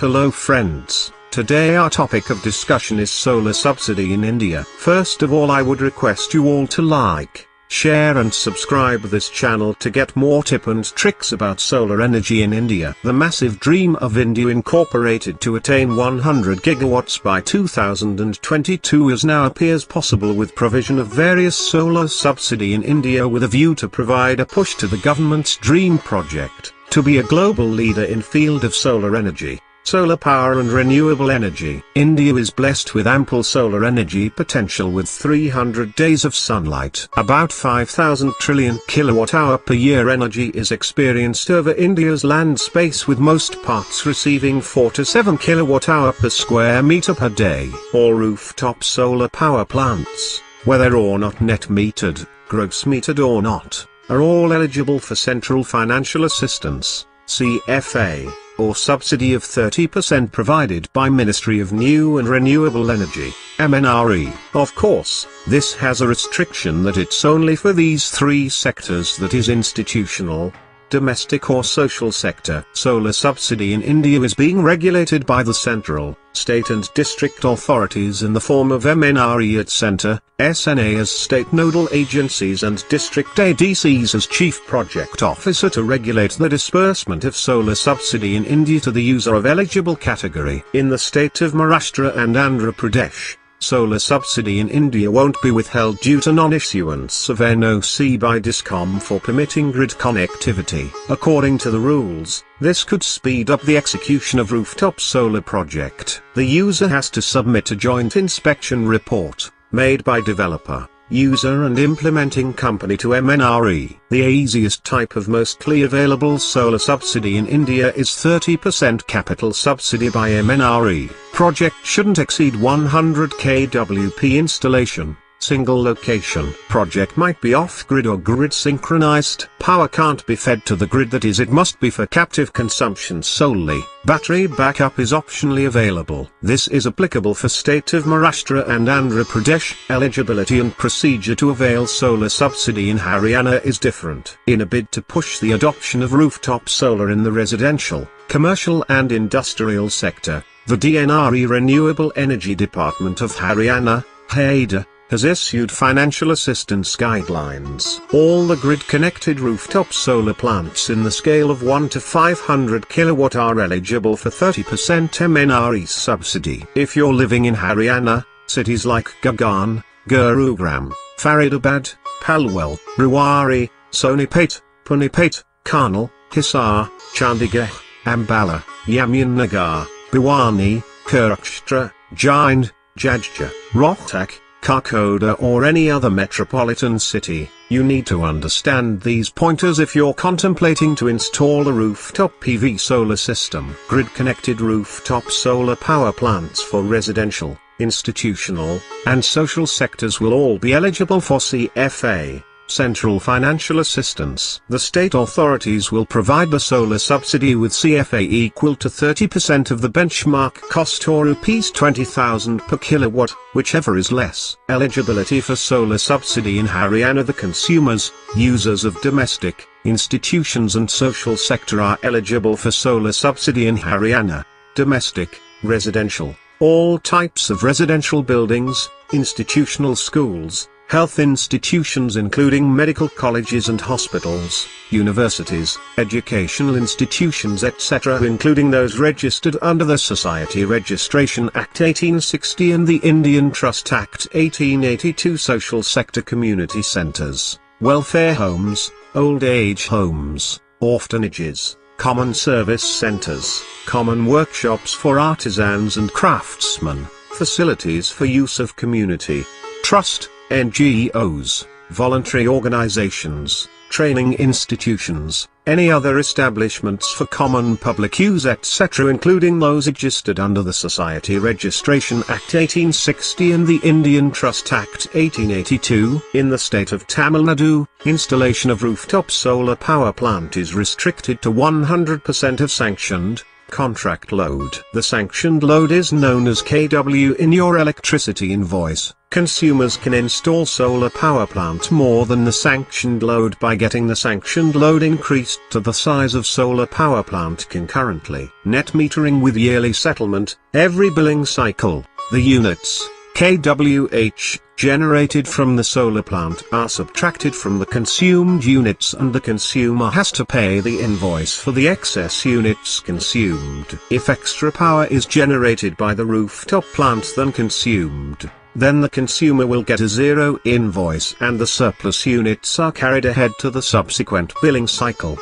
Hello friends, today our topic of discussion is solar subsidy in India. First of all, I would request you all to like, share and subscribe this channel to get more tips and tricks about solar energy in India. The massive dream of India Incorporated to attain 100 gigawatts by 2022 is now appears possible with provision of various solar subsidy in India with a view to provide a push to the government's dream project, to be a global leader in field of solar energy. Solar power and renewable energy. India is blessed with ample solar energy potential with 300 days of sunlight. About 5,000 trillion kilowatt-hour per year energy is experienced over India's land space, with most parts receiving 4 to 7 kilowatt-hour per square meter per day. All rooftop solar power plants, whether or not net metered, gross metered or not, are all eligible for central financial assistance, CFA, or subsidy of 30% provided by Ministry of New and Renewable Energy, Mnre. Of course, this has a restriction that it's only for these three sectors, that is institutional, domestic or social sector. Solar subsidy in India is being regulated by the central, state and district authorities in the form of Mnre at centre, SNA as state nodal agencies and district ADCs as chief project officer to regulate the disbursement of solar subsidy in India to the user of eligible category. In the state of Maharashtra and Andhra Pradesh, solar subsidy in India won't be withheld due to non-issuance of NOC by DISCOM for permitting grid connectivity. According to the rules, this could speed up the execution of rooftop solar project. The user has to submit a joint inspection report, made by developer, user and implementing company to Mnre. The easiest type of mostly available solar subsidy in India is 30% capital subsidy by Mnre. Project shouldn't exceed 100 kWp installation, single location. Project might be off-grid or grid synchronized. Power can't be fed to the grid, that is, it must be for captive consumption solely. Battery backup is optionally available. This is applicable for state of Maharashtra and Andhra Pradesh. Eligibility and procedure to avail solar subsidy in Haryana is different. In a bid to push the adoption of rooftop solar in the residential, commercial and industrial sector, the DNRE Renewable Energy Department of Haryana, HADA, has issued financial assistance guidelines. All the grid-connected rooftop solar plants in the scale of 1 to 500 kilowatt are eligible for 30% Mnre subsidy. If you're living in Haryana, cities like Gurgaon, Gurugram, Faridabad, Palwal, Rewari, Sonipat, Panipat, Karnal, Hisar, Chandigarh, Ambala, Yamunanagar, Bhiwani, Kurukshetra, Jind, Jajja, Rohtak, Karkoda or any other metropolitan city, you need to understand these pointers if you're contemplating to install a rooftop PV solar system. Grid-connected rooftop solar power plants for residential, institutional, and social sectors will all be eligible for CFA, Central Financial Assistance. The state authorities will provide the solar subsidy with CFA equal to 30% of the benchmark cost or rupees 20,000 per kilowatt, whichever is less. Eligibility for solar subsidy in Haryana. The consumers, users of domestic, institutions and social sector are eligible for solar subsidy in Haryana. Domestic, residential, all types of residential buildings, institutional schools, health institutions including medical colleges and hospitals, universities, educational institutions etc., including those registered under the Society Registration Act 1860 and the Indian Trust Act 1882, social sector community centres, welfare homes, old age homes, orphanages, common service centres, common workshops for artisans and craftsmen, facilities for use of community, trust, NGOs, voluntary organizations, training institutions, any other establishments for common public use etc., including those registered under the Society Registration Act 1860 and the Indian Trust Act 1882. In the state of Tamil Nadu, installation of rooftop solar power plant is restricted to 100% of sanctioned, Contract load. The sanctioned load is known as kW in your electricity invoice. Consumers can install solar power plant more than the sanctioned load by getting the sanctioned load increased to the size of solar power plant concurrently. Net metering with yearly settlement. Every billing cycle, the units, kWh, generated from the solar plant are subtracted from the consumed units, and the consumer has to pay the invoice for the excess units consumed. If extra power is generated by the rooftop plant than consumed, then the consumer will get a zero invoice and the surplus units are carried ahead to the subsequent billing cycle.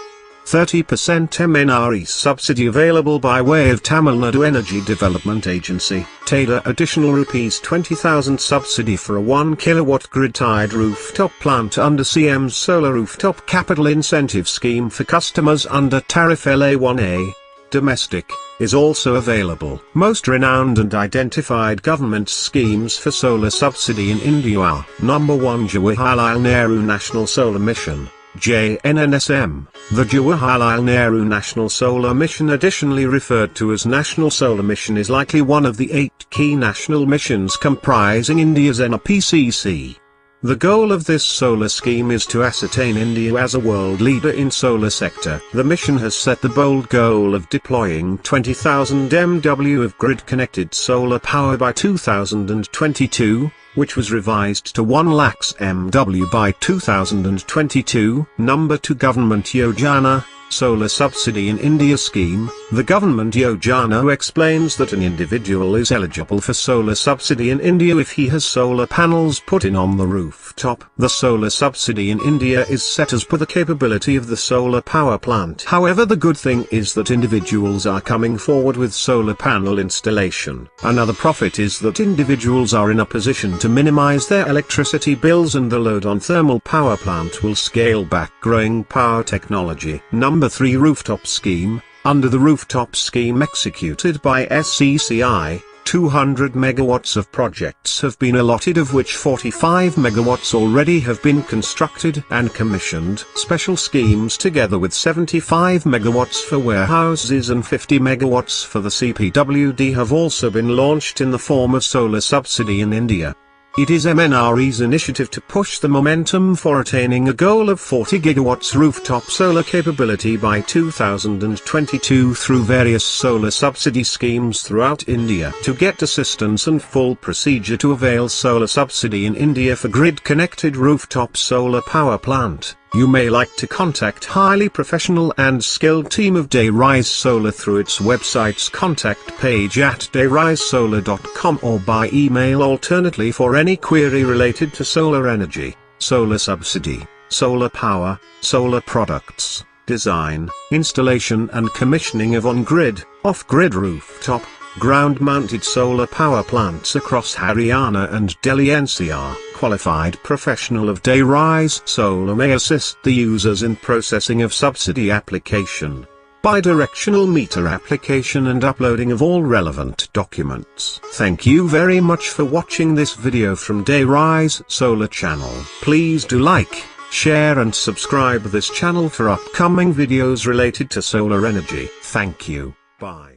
30% Mnre subsidy available by way of Tamil Nadu Energy Development Agency. Tailor additional Rs 20,000 subsidy for a 1 kilowatt grid-tied rooftop plant under CM's Solar Rooftop Capital Incentive Scheme for customers under Tariff LA1A. Domestic is also available. Most renowned and identified government schemes for solar subsidy in India are: Number 1, Jawaharlal Nehru National Solar Mission, JNNSM. The Jawaharlal Nehru National Solar Mission, additionally referred to as National Solar Mission, is likely one of the 8 key national missions comprising India's NRPCC. The goal of this solar scheme is to ascertain India as a world leader in solar sector. The mission has set the bold goal of deploying 20,000 MW of grid-connected solar power by 2022, which was revised to 1 lakh MW by 2022. Number 2, Government Yojana, Solar Subsidy in India Scheme. The Government Yojana explains that an individual is eligible for solar subsidy in India if he has solar panels put in on the rooftop. The solar subsidy in India is set as per the capability of the solar power plant. However, the good thing is that individuals are coming forward with solar panel installation. Another profit is that individuals are in a position to minimize their electricity bills, and the load on thermal power plant will scale back growing power technology. Number 3, Rooftop Scheme. Under the Rooftop Scheme executed by SCCI, 200 megawatts of projects have been allotted, of which 45 megawatts already have been constructed and commissioned. Special schemes together with 75 megawatts for warehouses and 50 megawatts for the CPWD have also been launched in the form of solar subsidy in India. It is Mnre's initiative to push the momentum for attaining a goal of 40 gigawatts rooftop solar capability by 2022 through various solar subsidy schemes throughout India. To get assistance and full procedure to avail solar subsidy in India for grid-connected rooftop solar power plant, you may like to contact highly professional and skilled team of DayRise Solar through its website's contact page at dayrisesolar.com or by email alternately for any query related to solar energy, solar subsidy, solar power, solar products, design, installation and commissioning of on-grid, off-grid rooftop, ground-mounted solar power plants across Haryana and Delhi NCR. Qualified professional of DayRise Solar may assist the users in processing of subsidy application, bidirectional meter application and uploading of all relevant documents. Thank you very much for watching this video from DayRise Solar channel. Please do like, share and subscribe this channel for upcoming videos related to solar energy. Thank you. Bye.